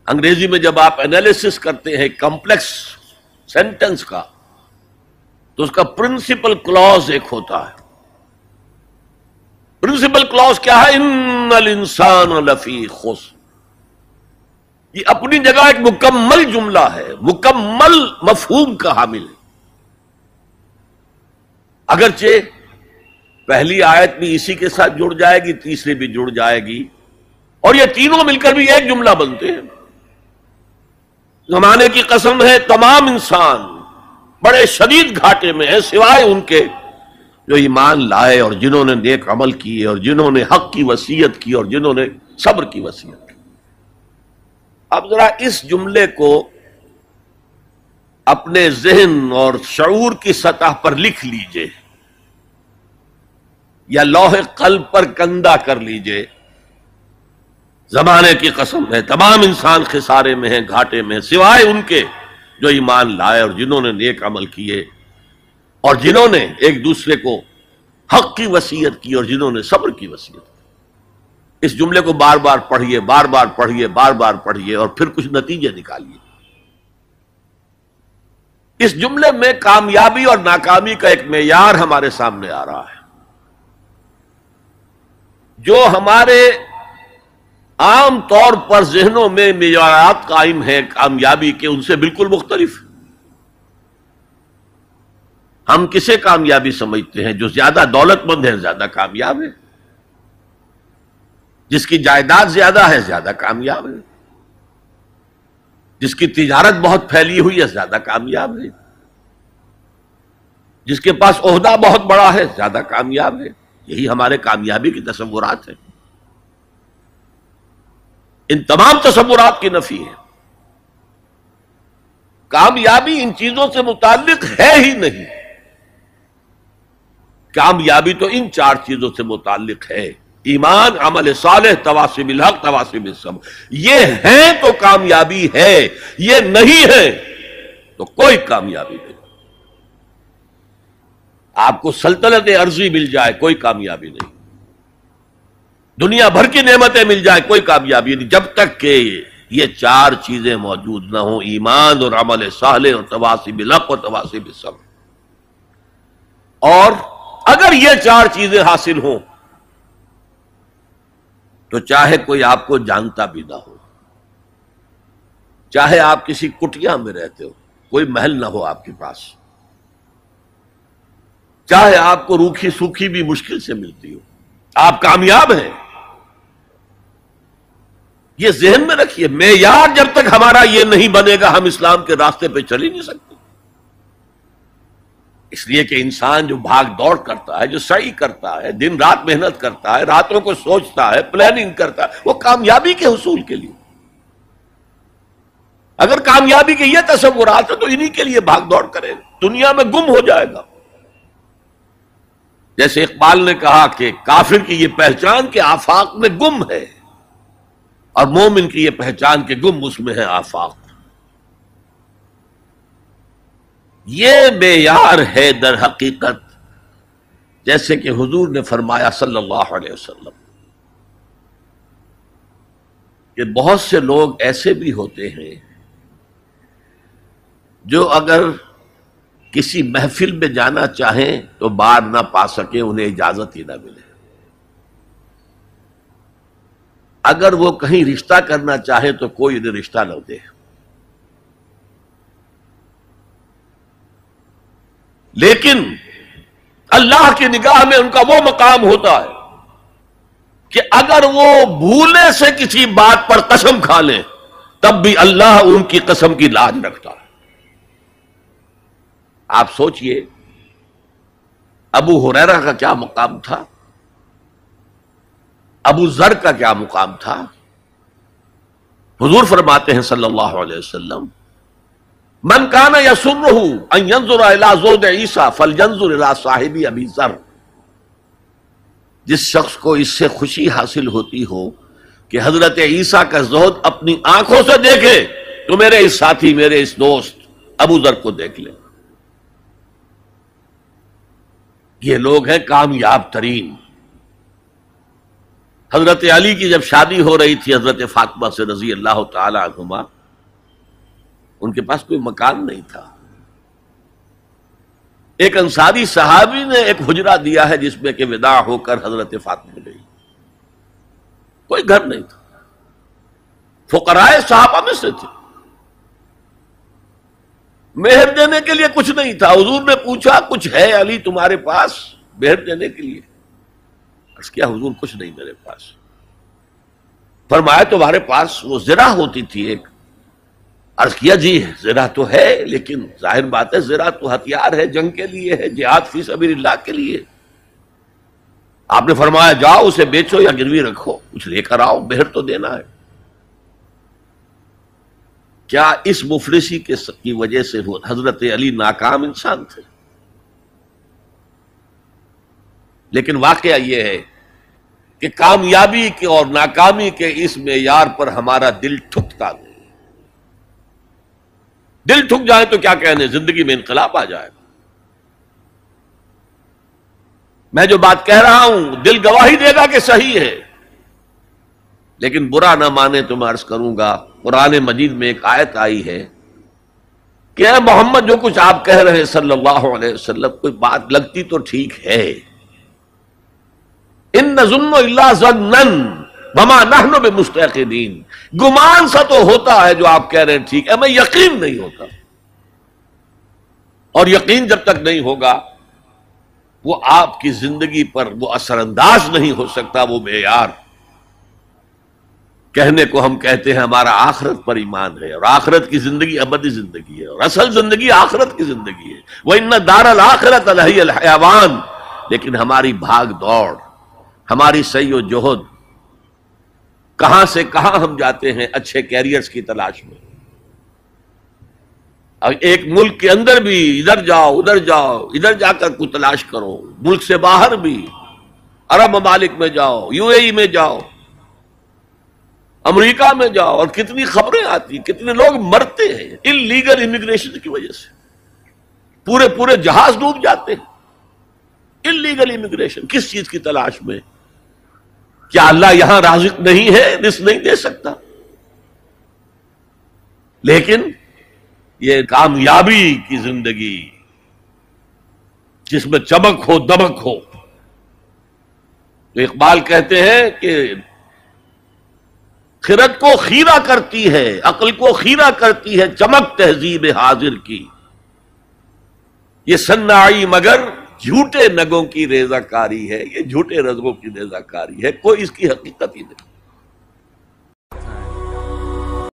انگریزی میں جب آپ انالیسس کرتے ہیں کمپلیکس سینٹنس کا تو اس کا پرنسپل کلوز ایک ہوتا ہے. پرنسپل کلوز کیا ہے؟ ان الانسان لفی خسر. یہ اپنی جگہ ایک مکمل جملہ ہے، مکمل مفہوم کا حامل ہے. اگرچہ پہلی آیت بھی اسی کے ساتھ جڑ جائے گی، تیسری بھی جڑ جائے گی، اور یہ تینوں مل کر بھی ایک جملہ بنتے ہیں. زمانے کی قسم ہے تمام انسان بڑے شدید گھاٹے میں ہیں سوائے ان کے جو ایمان لائے اور جنہوں نے نیک عمل کیے اور جنہوں نے حق کی وصیت کی اور جنہوں نے صبر کی وصیت کی. اب ذرا اس جملے کو اپنے ذہن اور شعور کی سطح پر لکھ لیجئے یا لوح قلب پر کندہ کر لیجئے. زمانے کی قسم ہے تمام انسان خسارے میں ہیں، گھاٹے میں ہیں سوائے ان کے جو ایمان لائے اور جنہوں نے نیک عمل کیے اور جنہوں نے ایک دوسرے کو حق کی وصیت کی اور جنہوں نے صبر کی وصیت کی. اس جملے کو بار بار پڑھیے، بار بار پڑھیے، بار بار پڑھیے اور پھر کچھ نتیجے نکالیے. اس جملے میں کامیابی اور ناکامی کا ایک معیار ہمارے سامنے آ رہا ہے. جو ہمارے عام طور پر ذہنوں میں معیارات قائم ہیں کامیابی کے، ان سے بالکل مختلف. ہم کسے کامیابی سمجھتے ہیں؟ جو زیادہ دولت مند ہے زیادہ کامیاب ہے، جس کی جائیداد زیادہ ہے زیادہ کامیاب ہے، جس کی تجارت بہت پھیلی ہوئی ہے زیادہ کامیاب ہے، جس کے پاس عہدہ بہت بڑا ہے زیادہ کامیاب ہے. یہی ہمارے کامیابی کے تصورات ہیں. ان تمام تصورات کی نفی ہے. کامیابی ان چیزوں سے متعلق ہے ہی نہیں. کامیابی تو ان چار چیزوں سے متعلق ہے: ایمان، عمل صالح، تواصی بالحق، تواصی بالصبر. یہ ہیں تو کامیابی ہے، یہ نہیں ہے تو کوئی کامیابی نہیں. آپ کو سلطنت عرضی مل جائے کوئی کامیابی نہیں، دنیا بھر کی نعمتیں مل جائیں کوئی کامیابی نہیں، جب تک کہ یہ چار چیزیں موجود نہ ہوں: ایمان اور عمل صالح اور تواصی بالحق اور تواصی بالصبر. اور اگر یہ چار چیزیں حاصل ہوں تو چاہے کوئی آپ کو جانتا بھی نہ ہو، چاہے آپ کسی کٹیا میں رہتے ہو، کوئی محل نہ ہو آپ کے پاس، چاہے آپ کو روکھی سوکھی بھی مشکل سے ملتی ہو، آپ کامیاب ہیں. یہ ذہن میں رکھیے. معیار جب تک ہمارا یہ نہیں بنے گا ہم اسلام کے راستے پہ چل ہی نہیں سکتے. اس لیے کہ انسان جو بھاگ دوڑ کرتا ہے، جو سعی کرتا ہے، دن رات محنت کرتا ہے، راتوں کو سوچتا ہے، پلاننگ کرتا ہے، وہ کامیابی کے حصول کے لیے. اگر کامیابی کے یہ تصورات ہیں تو انہی کے لیے بھاگ دوڑ کرے، دنیا میں گم ہو جائے گا. جیسے اقبال نے کہا کہ کافر کی یہ پہچان کہ آفاق میں گم ہے، اور مومن کی یہ پہچان کہ گم اس میں ہے آفاق. یہ معیار ہے در حقیقت، جیسے کہ حضور نے فرمایا صلی اللہ علیہ وسلم کہ بہت سے لوگ ایسے بھی ہوتے ہیں جو اگر کسی محفل میں جانا چاہیں تو بار نہ پا سکے، انہیں اجازت ہی نہ ملے. اگر وہ کہیں رشتہ کرنا چاہے تو کوئی انہیں رشتہ نہ دے. لیکن اللہ کی نگاہ میں ان کا وہ مقام ہوتا ہے کہ اگر وہ بھولے سے کسی بات پر قسم کھا لیں تب بھی اللہ ان کی قسم کی لاج رکھتا ہے. آپ سوچئے ابو ہریرہ کا کیا مقام تھا، ابو ذر کا کیا مقام تھا. حضور فرماتے ہیں صلی اللہ علیہ وسلم: من کان یسرہ ان ینظر الی زہد عیسیٰ فلینظر الی صاحب ابی ذر. جس شخص کو اس سے خوشی حاصل ہوتی ہو کہ حضرت عیسیٰ کا زہد اپنی آنکھوں سے دیکھے تو میرے اس ساتھی، میرے اس دوست ابو ذر کو دیکھ لے. یہ لوگ ہیں کامیاب ترین. حضرت علی کی جب شادی ہو رہی تھی حضرت فاطمہ سے رضی اللہ تعالی عنہما، ان کے پاس کوئی مکان نہیں تھا. ایک انصاری صحابی نے ایک حجرہ دیا ہے جس میں کہ وداع ہو کر حضرت فاطمہ گئی. کوئی گھر نہیں تھا، فقراء صحابہ میں سے تھے. مہر دینے کے لیے کچھ نہیں تھا. حضور نے پوچھا کچھ ہے علی تمہارے پاس مہر دینے کے لیے؟ عرض کیا حضور کچھ نہیں میرے پاس. فرمایا تمہارے پاس وہ زرہ ہوتی تھی ایک. عرض کیا جی زرہ تو ہے، لیکن ظاہر بات ہے زرہ تو ہتھیار ہے، جنگ کے لیے ہے، جہاد فی سبیل اللہ کے لیے. آپ نے فرمایا جاؤ اسے بیچو یا گروی رکھو، کچھ لے کر آؤ، مہر تو دینا ہے. کیا اس مفلسی کی وجہ سے حضرت علی ناکام انسان تھے؟ لیکن واقعہ یہ ہے کہ کامیابی کے اور ناکامی کے اس معیار پر ہمارا دل ٹھکتا نہیں. دل ٹھک جائے تو کیا کہنے، زندگی میں انقلاب آ جائے گا. میں جو بات کہہ رہا ہوں دل گواہی دے گا کہ صحیح ہے، لیکن برا نہ مانے تو میں عرض کروں گا. قرآن مجید میں ایک آیت آئی ہے کہ اے محمد جو کچھ آپ کہہ رہے ہیں صلی اللہ علیہ وسلم، کوئی بات لگتی تو ٹھیک ہے. ان نظن الا ظنا وما نحن بمستيقنين، گمان سا تو ہوتا ہے جو آپ کہہ رہے ہیں ٹھیک ہے، ہمیں یقین نہیں ہوتا. اور یقین جب تک نہیں ہوگا وہ آپ کی زندگی پر وہ اثر انداز نہیں ہو سکتا. وہ معیار کہنے کو ہم کہتے ہیں ہمارا آخرت پر ایمان ہے، اور آخرت کی زندگی ابدی زندگی ہے، اور اصل زندگی آخرت کی زندگی ہے. وَإِنَّ دَارَ الْآخِرَةَ لَهِيَ الْحَيَوَانُ. لیکن ہماری بھاگ دوڑ، ہماری سعی و جہد، کہاں سے کہاں ہم جاتے ہیں اچھے کیریئرز کی تلاش میں. اور ایک ملک کے اندر بھی ادھر جاؤ ادھر جاؤ، ادھر جا کر کوئی تلاش کرو، ملک سے باہر بھی عرب ممالک میں جاؤ، یو اے ای میں جاؤ، امریکہ میں جاؤ، اور کتنی خبریں آتی، کتنے لوگ مرتے ہیں انلیگل امیگریشن کی وجہ سے. پورے جہاز ڈوب جاتے ہیں. انلیگل امیگریشن کس چیز کی تلاش میں؟ کیا اللہ یہاں رازق نہیں ہے، رزق نہیں دے سکتا؟ لیکن یہ کامیابی کی زندگی جس میں چمک ہو دمک ہو. تو اقبال کہتے ہیں کہ خرد کو خیرہ کرتی ہے، عقل کو خیرہ کرتی ہے چمک تہذیب حاضر کی. یہ صناعی مگر جھوٹے نگوں کی ریزہ کاری ہے، یہ جھوٹے رزقوں کی ریزہ کاری ہے، کوئی اس کی حقیقت ہی نہیں.